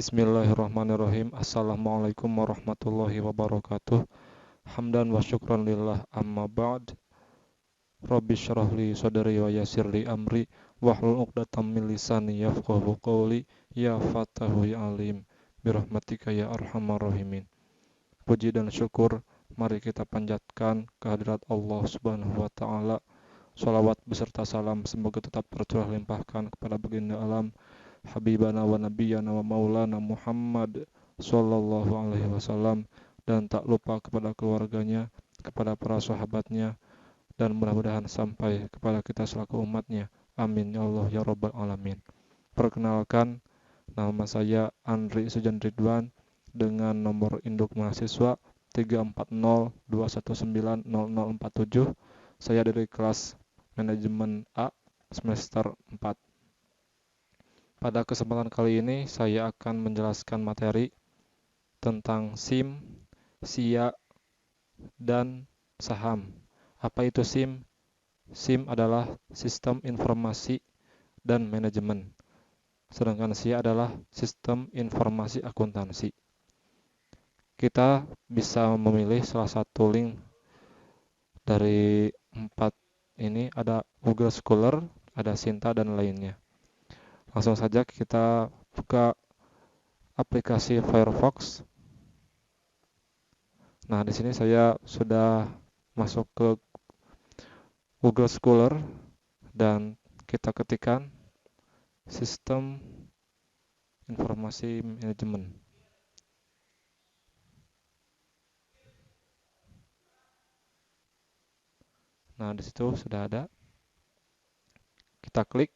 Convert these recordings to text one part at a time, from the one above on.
Bismillahirrahmanirrahim. Assalamualaikum warahmatullahi wabarakatuh. Hamdan wa syukran lillah amma ba'd. Rabbi syrah li sadri wa yassir li amri wahlul 'uqdatam min lisani yafqahu qawli. Ya Fatahu ya Alim birahmatika ya arhamar rahimin. Puji dan syukur mari kita panjatkan kehadirat Allah Subhanahu wa taala. Shalawat beserta salam semoga tetap tercurah limpahkan kepada baginda alam Habibana wa Nabiyana wa Maulana Muhammad Sallallahu alaihi wasallam, dan tak lupa kepada keluarganya, kepada para sahabatnya, dan mudah-mudahan sampai kepada kita selaku umatnya. Amin ya Allah ya Rabbal Alamin. Perkenalkan, nama saya Andri Sujan Ridwan dengan nomor induk mahasiswa 34021900047. Saya dari kelas manajemen A semester 4. Pada kesempatan kali ini saya akan menjelaskan materi tentang SIM, SIA, dan saham. Apa itu SIM? SIM adalah sistem informasi dan manajemen. Sedangkan SIA adalah sistem informasi akuntansi. Kita bisa memilih salah satu link dari 4 ini, ada Google Scholar, ada Sinta, dan lainnya. Langsung saja kita buka aplikasi Firefox. Nah, di sini saya sudah masuk ke Google Scholar dan kita ketikkan sistem informasi manajemen. Nah, di situ sudah ada. Kita klik.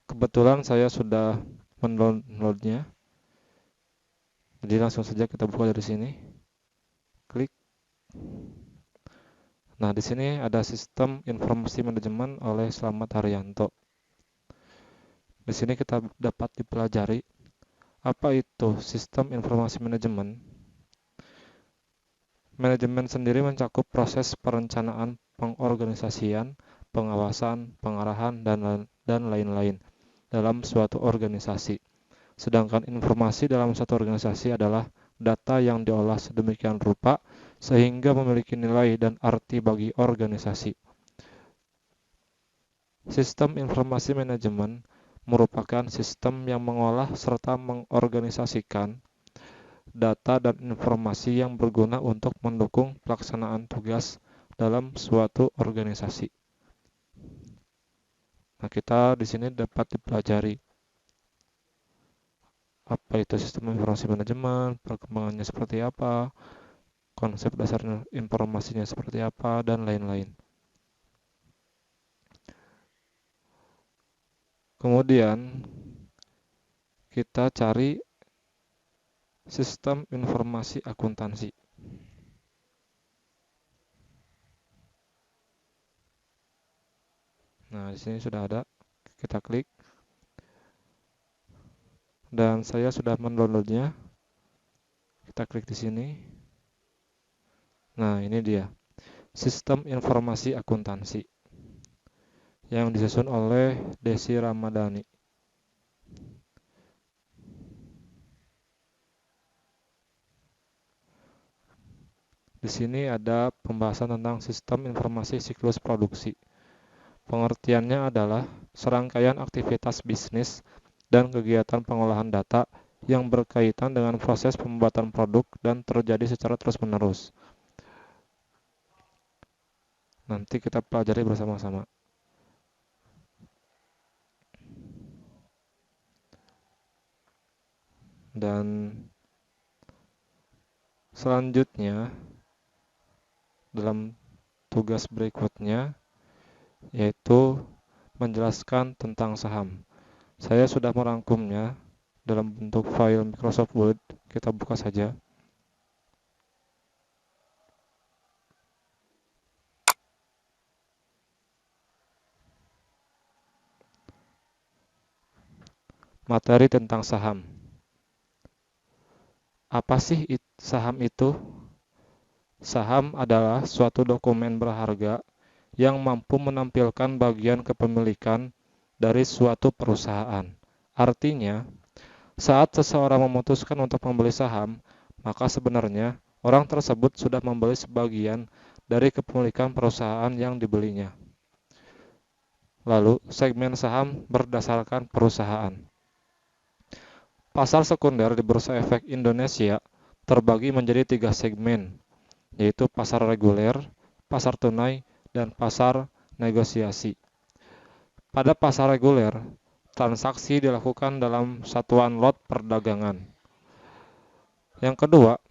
Kebetulan saya sudah mendownloadnya. Jadi langsung saja kita buka dari sini. Klik. Nah, di sini ada sistem informasi manajemen oleh Slamet Haryanto. Di sini kita dapat dipelajari apa itu sistem informasi manajemen. Manajemen sendiri mencakup proses perencanaan, pengorganisasian, pengawasan, pengarahan, dan lain-lain dalam suatu organisasi. Sedangkan informasi dalam suatu organisasi adalah data yang diolah sedemikian rupa sehingga memiliki nilai dan arti bagi organisasi. Sistem informasi manajemen merupakan sistem yang mengolah serta mengorganisasikan data dan informasi yang berguna untuk mendukung pelaksanaan tugas dalam suatu organisasi. Nah, kita di sini dapat dipelajari apa itu sistem informasi manajemen, perkembangannya seperti apa, konsep dasar informasinya seperti apa, dan lain-lain. Kemudian kita cari sistem informasi akuntansi. Nah, di sini sudah ada. Kita klik. Dan saya sudah mendownloadnya. Kita klik di sini. Nah, ini dia. Sistem informasi akuntansi yang disusun oleh Desi Ramadhani. Di sini ada pembahasan tentang sistem informasi siklus produksi. Pengertiannya adalah serangkaian aktivitas bisnis dan kegiatan pengolahan data yang berkaitan dengan proses pembuatan produk dan terjadi secara terus-menerus. Nanti kita pelajari bersama-sama. Dan selanjutnya dalam tugas berikutnya yaitu menjelaskan tentang saham. Saya sudah merangkumnya dalam bentuk file Microsoft Word. Kita buka saja. Materi tentang saham. Apa sih saham itu? Saham adalah suatu dokumen berharga yang mampu menampilkan bagian kepemilikan dari suatu perusahaan. Artinya, saat seseorang memutuskan untuk membeli saham, maka sebenarnya orang tersebut sudah membeli sebagian dari kepemilikan perusahaan yang dibelinya. Lalu, segmen saham berdasarkan perusahaan. Pasar sekunder di Bursa Efek Indonesia terbagi menjadi 3 segmen, yaitu pasar reguler, pasar tunai, dan pasar negosiasi. Pada pasar reguler, transaksi dilakukan dalam satuan lot perdagangan. Yang kedua,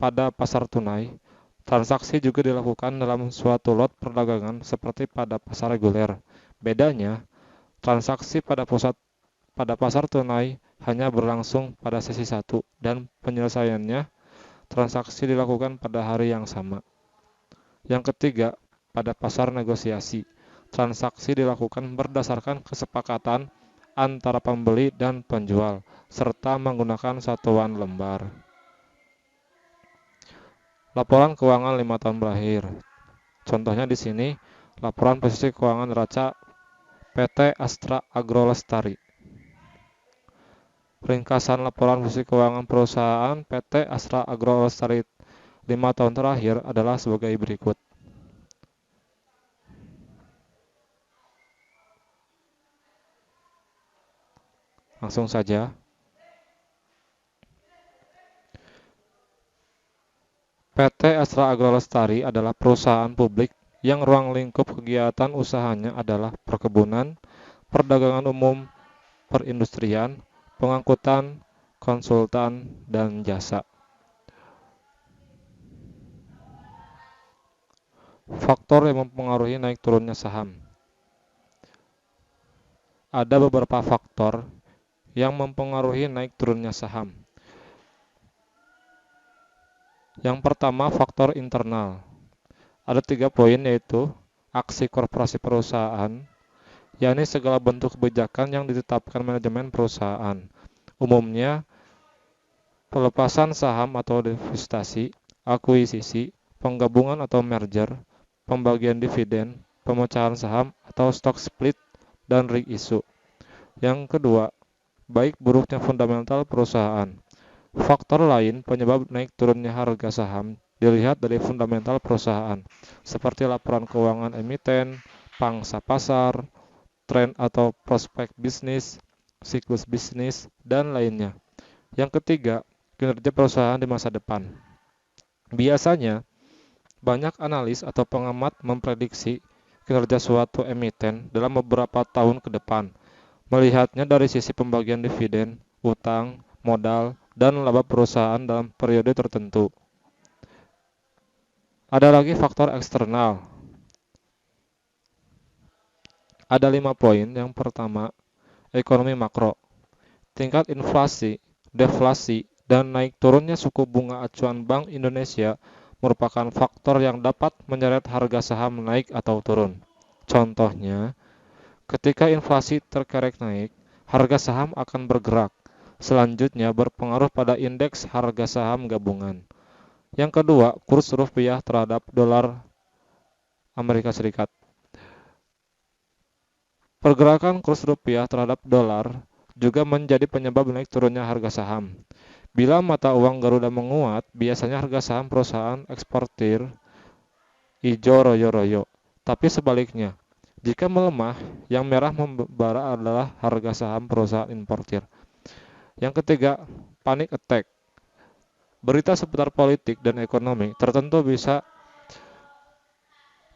pada pasar tunai, transaksi juga dilakukan dalam suatu lot perdagangan seperti pada pasar reguler. Bedanya, transaksi pada pasar tunai hanya berlangsung pada sesi 1 dan penyelesaiannya transaksi dilakukan pada hari yang sama. Yang ketiga, pada pasar negosiasi, transaksi dilakukan berdasarkan kesepakatan antara pembeli dan penjual serta menggunakan satuan lembar. Laporan keuangan 5 tahun berakhir. Contohnya di sini, laporan posisi keuangan neraca PT Astra Agro Lestari. Ringkasan laporan posisi keuangan perusahaan PT Astra Agro Lestari 5 tahun terakhir adalah sebagai berikut. Langsung saja. PT Astra Agro Lestari adalah perusahaan publik yang ruang lingkup kegiatan usahanya adalah perkebunan, perdagangan umum, perindustrian, pengangkutan, konsultan, dan jasa. Faktor yang mempengaruhi naik turunnya saham. Ada beberapa faktor yang mempengaruhi naik turunnya saham. Yang pertama, faktor internal. Ada 3 poin, yaitu aksi korporasi perusahaan, yakni segala bentuk kebijakan yang ditetapkan manajemen perusahaan. Umumnya, pelepasan saham atau divestasi, akuisisi, penggabungan atau merger, pembagian dividen, pemecahan saham atau stock split, dan reissue. Yang kedua, baik buruknya fundamental perusahaan. Faktor lain penyebab naik turunnya harga saham dilihat dari fundamental perusahaan, seperti laporan keuangan emiten, pangsa pasar, tren atau prospek bisnis, siklus bisnis, dan lainnya. Yang ketiga, kinerja perusahaan di masa depan. Biasanya, banyak analis atau pengamat memprediksi kinerja suatu emiten dalam beberapa tahun ke depan, melihatnya dari sisi pembagian dividen, utang, modal, dan laba perusahaan dalam periode tertentu. Ada lagi faktor eksternal. Ada 5 poin. Yang pertama, ekonomi makro. Tingkat inflasi, deflasi, dan naik turunnya suku bunga acuan Bank Indonesia merupakan faktor yang dapat menyeret harga saham naik atau turun. Contohnya, ketika inflasi terkerek naik, harga saham akan bergerak. Selanjutnya berpengaruh pada indeks harga saham gabungan. Yang kedua, kurs rupiah terhadap dolar Amerika Serikat. Pergerakan kurs rupiah terhadap dolar juga menjadi penyebab naik turunnya harga saham. Bila mata uang Garuda menguat, biasanya harga saham perusahaan eksportir hijau royo-royo. Tapi sebaliknya, jika melemah, yang merah membara adalah harga saham perusahaan importir. Yang ketiga, panic attack. Berita seputar politik dan ekonomi tertentu bisa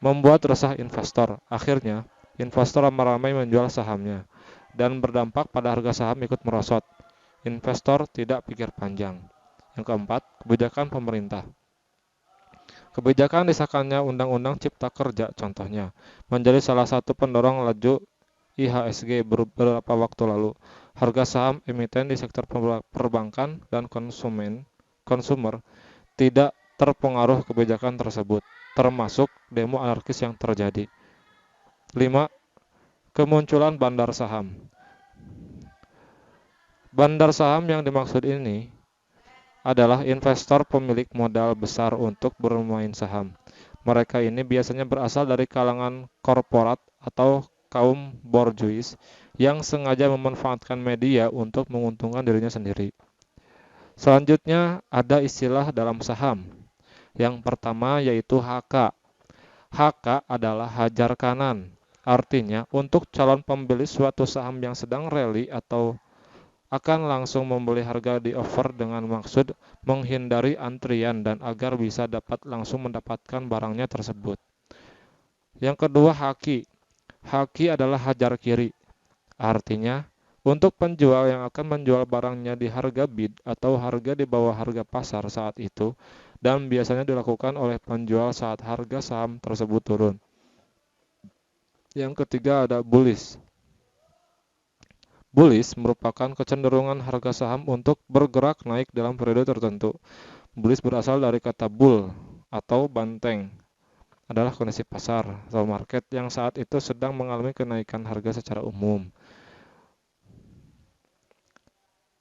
membuat resah investor. Akhirnya, investor ramai-ramai menjual sahamnya dan berdampak pada harga saham ikut merosot. Investor tidak pikir panjang. Yang keempat, kebijakan pemerintah. Kebijakan disahkannya Undang-Undang Cipta Kerja contohnya menjadi salah satu pendorong laju IHSG beberapa waktu lalu. Harga saham emiten di sektor perbankan dan konsumer tidak terpengaruh kebijakan tersebut, termasuk demo anarkis yang terjadi. 5. Kemunculan bandar saham. Bandar saham yang dimaksud ini adalah investor pemilik modal besar untuk bermain saham. Mereka ini biasanya berasal dari kalangan korporat atau kaum borjuis yang sengaja memanfaatkan media untuk menguntungkan dirinya sendiri. Selanjutnya ada istilah dalam saham. Yang pertama yaitu HK. HK adalah hajar kanan. Artinya, untuk calon pembeli suatu saham yang sedang rally atau akan langsung membeli harga di offer dengan maksud menghindari antrian dan agar bisa dapat langsung mendapatkan barangnya tersebut. Yang kedua, haki. Haki adalah hajar kiri. Artinya, untuk penjual yang akan menjual barangnya di harga bid atau harga di bawah harga pasar saat itu, dan biasanya dilakukan oleh penjual saat harga saham tersebut turun. Yang ketiga ada bullish. Bullish merupakan kecenderungan harga saham untuk bergerak naik dalam periode tertentu. Bullish berasal dari kata bull atau banteng, adalah kondisi pasar atau market yang saat itu sedang mengalami kenaikan harga secara umum.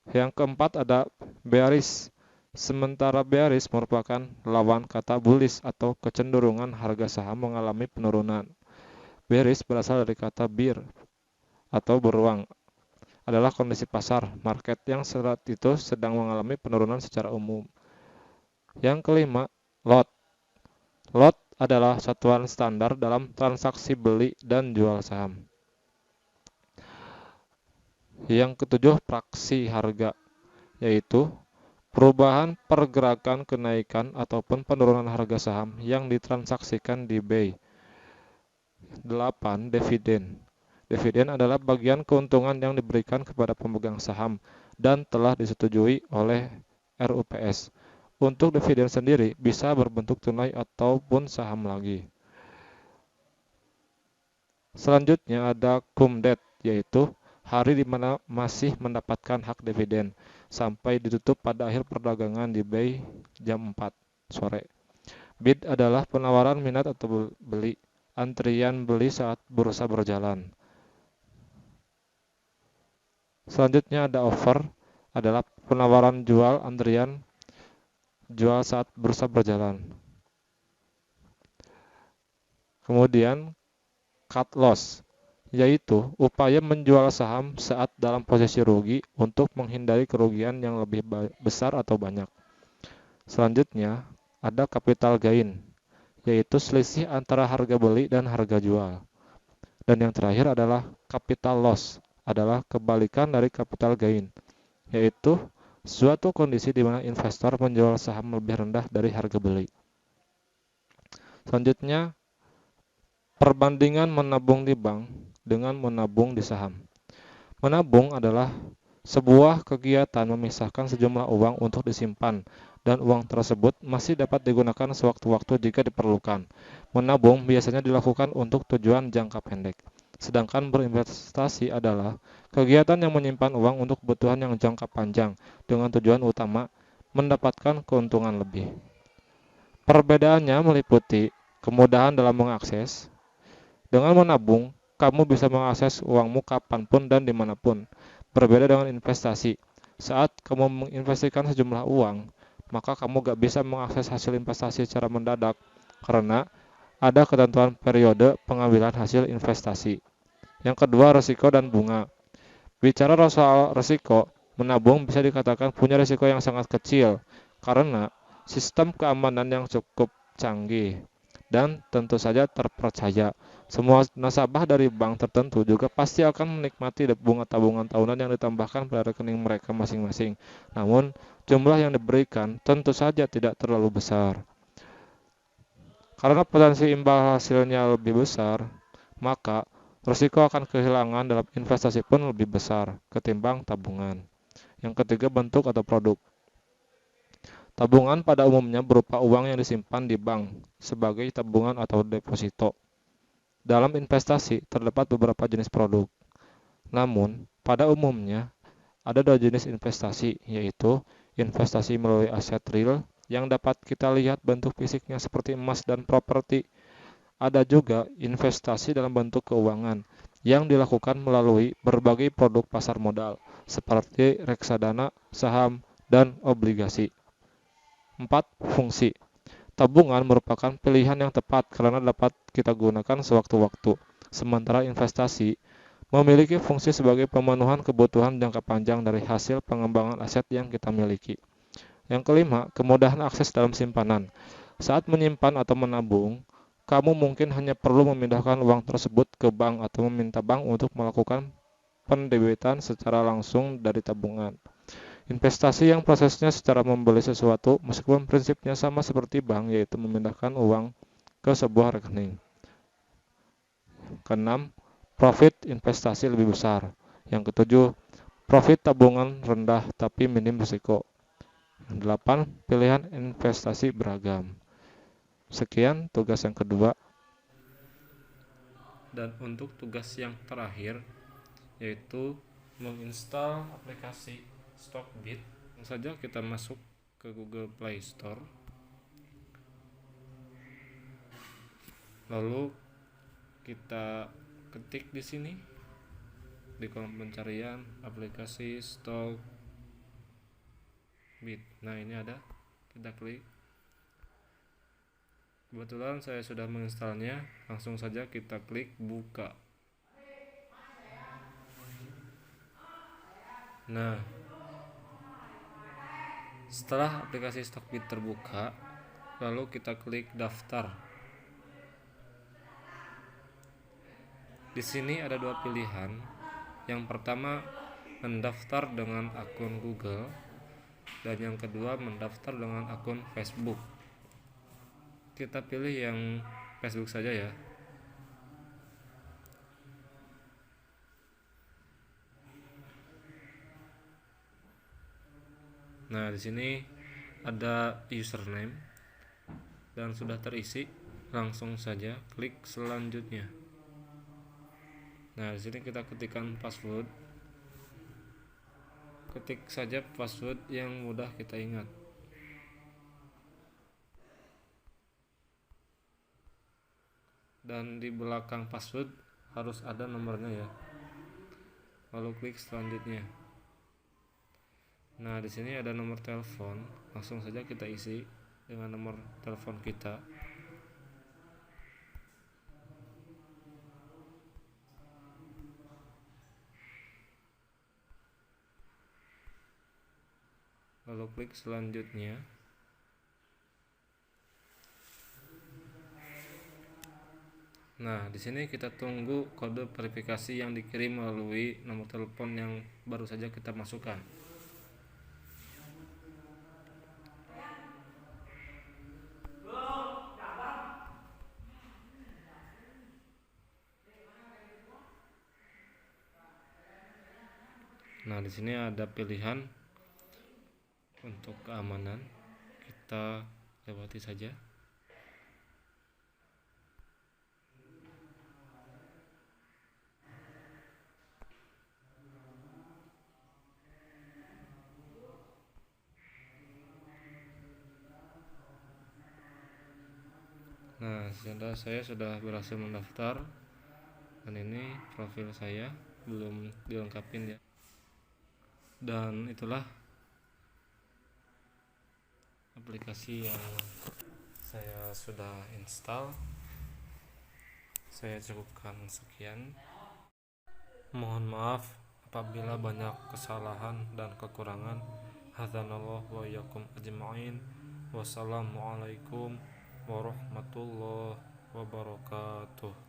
Yang keempat ada bearish. Sementara bearish merupakan lawan kata bullish atau kecenderungan harga saham mengalami penurunan. Bearish berasal dari kata bear atau beruang, adalah kondisi pasar, market yang saat itu sedang mengalami penurunan secara umum. Yang kelima, lot. Lot adalah satuan standar dalam transaksi beli dan jual saham. Yang ketujuh, praksi harga, yaitu perubahan pergerakan kenaikan ataupun penurunan harga saham yang ditransaksikan di BI. 8. Dividen. Dividen adalah bagian keuntungan yang diberikan kepada pemegang saham dan telah disetujui oleh RUPS. Untuk dividen sendiri bisa berbentuk tunai ataupun saham lagi. Selanjutnya ada cum date, yaitu hari di mana masih mendapatkan hak dividen sampai ditutup pada akhir perdagangan di BI jam 4 sore. Bid adalah penawaran minat atau beli, antrian beli saat bursa berjalan. Selanjutnya ada offer, adalah penawaran jual, antrian jual saat bursa berjalan. Kemudian cut loss, yaitu upaya menjual saham saat dalam posisi rugi untuk menghindari kerugian yang lebih besar atau banyak. Selanjutnya ada capital gain, yaitu selisih antara harga beli dan harga jual. Dan yang terakhir adalah capital loss, adalah kebalikan dari capital gain, yaitu suatu kondisi di mana investor menjual saham lebih rendah dari harga beli. Selanjutnya, perbandingan menabung di bank dengan menabung di saham. Menabung adalah sebuah kegiatan memisahkan sejumlah uang untuk disimpan, dan uang tersebut masih dapat digunakan sewaktu-waktu jika diperlukan. Menabung biasanya dilakukan untuk tujuan jangka pendek. Sedangkan berinvestasi adalah kegiatan yang menyimpan uang untuk kebutuhan yang jangka panjang dengan tujuan utama mendapatkan keuntungan lebih. Perbedaannya meliputi kemudahan dalam mengakses. Dengan menabung, kamu bisa mengakses uangmu kapanpun dan dimanapun. Berbeda dengan investasi. Saat kamu menginvestasikan sejumlah uang, maka kamu gak bisa mengakses hasil investasi secara mendadak karena ada ketentuan periode pengambilan hasil investasi. Yang kedua, risiko dan bunga. Bicara soal risiko, menabung bisa dikatakan punya risiko yang sangat kecil karena sistem keamanan yang cukup canggih dan tentu saja terpercaya. Semua nasabah dari bank tertentu juga pasti akan menikmati bunga tabungan tahunan yang ditambahkan pada rekening mereka masing-masing. Namun, jumlah yang diberikan tentu saja tidak terlalu besar. Karena potensi imbal hasilnya lebih besar, maka risiko akan kehilangan dalam investasi pun lebih besar ketimbang tabungan. Yang ketiga, bentuk atau produk. Tabungan pada umumnya berupa uang yang disimpan di bank sebagai tabungan atau deposito. Dalam investasi terdapat beberapa jenis produk. Namun, pada umumnya ada dua jenis investasi, yaitu investasi melalui aset real yang dapat kita lihat bentuk fisiknya seperti emas dan properti. Ada juga investasi dalam bentuk keuangan yang dilakukan melalui berbagai produk pasar modal seperti reksadana, saham, dan obligasi. 4. Fungsi. Tabungan merupakan pilihan yang tepat karena dapat kita gunakan sewaktu-waktu. Sementara investasi memiliki fungsi sebagai pemenuhan kebutuhan jangka panjang dari hasil pengembangan aset yang kita miliki. Yang kelima, kemudahan akses dalam simpanan. Saat menyimpan atau menabung, kamu mungkin hanya perlu memindahkan uang tersebut ke bank atau meminta bank untuk melakukan pendebitan secara langsung dari tabungan. Investasi yang prosesnya secara membeli sesuatu, meskipun prinsipnya sama seperti bank, yaitu memindahkan uang ke sebuah rekening. Keenam, profit investasi lebih besar. Yang ketujuh, profit tabungan rendah tapi minim risiko. Yang delapan, pilihan investasi beragam. Sekian tugas yang kedua. Dan untuk tugas yang terakhir, yaitu menginstal aplikasi Stockbit. Langsung saja kita masuk ke Google Play Store. Lalu kita ketik di sini di kolom pencarian aplikasi Stockbit. Nah, ini ada. Kita klik. Kebetulan saya sudah menginstalnya. Langsung saja kita klik buka. Nah, setelah aplikasi Stockbit terbuka, lalu kita klik daftar. Di sini ada dua pilihan. Yang pertama, mendaftar dengan akun Google, dan yang kedua, mendaftar dengan akun Facebook. Kita pilih yang Facebook saja ya. Nah, di sini ada username dan sudah terisi. Langsung saja klik selanjutnya. Nah, di sini kita ketikkan password. Ketik saja password yang mudah kita ingat. Dan di belakang password harus ada nomornya ya. Lalu klik selanjutnya. Nah, di sini ada nomor telepon. Langsung saja kita isi dengan nomor telepon kita. Lalu klik selanjutnya. Nah, di sini kita tunggu kode verifikasi yang dikirim melalui nomor telepon yang baru saja kita masukkan. Nah, di sini ada pilihan untuk keamanan. Kita lewati saja. Nah, saya sudah berhasil mendaftar. Dan ini profil saya belum dilengkapin ya. Dan itulah aplikasi yang saya sudah install. Saya cukupkan sekian. Mohon maaf apabila banyak kesalahan dan kekurangan. Hadanallahu wa iyyakum ajma'in. Wassalamualaikum warahmatullahi wabarakatuh.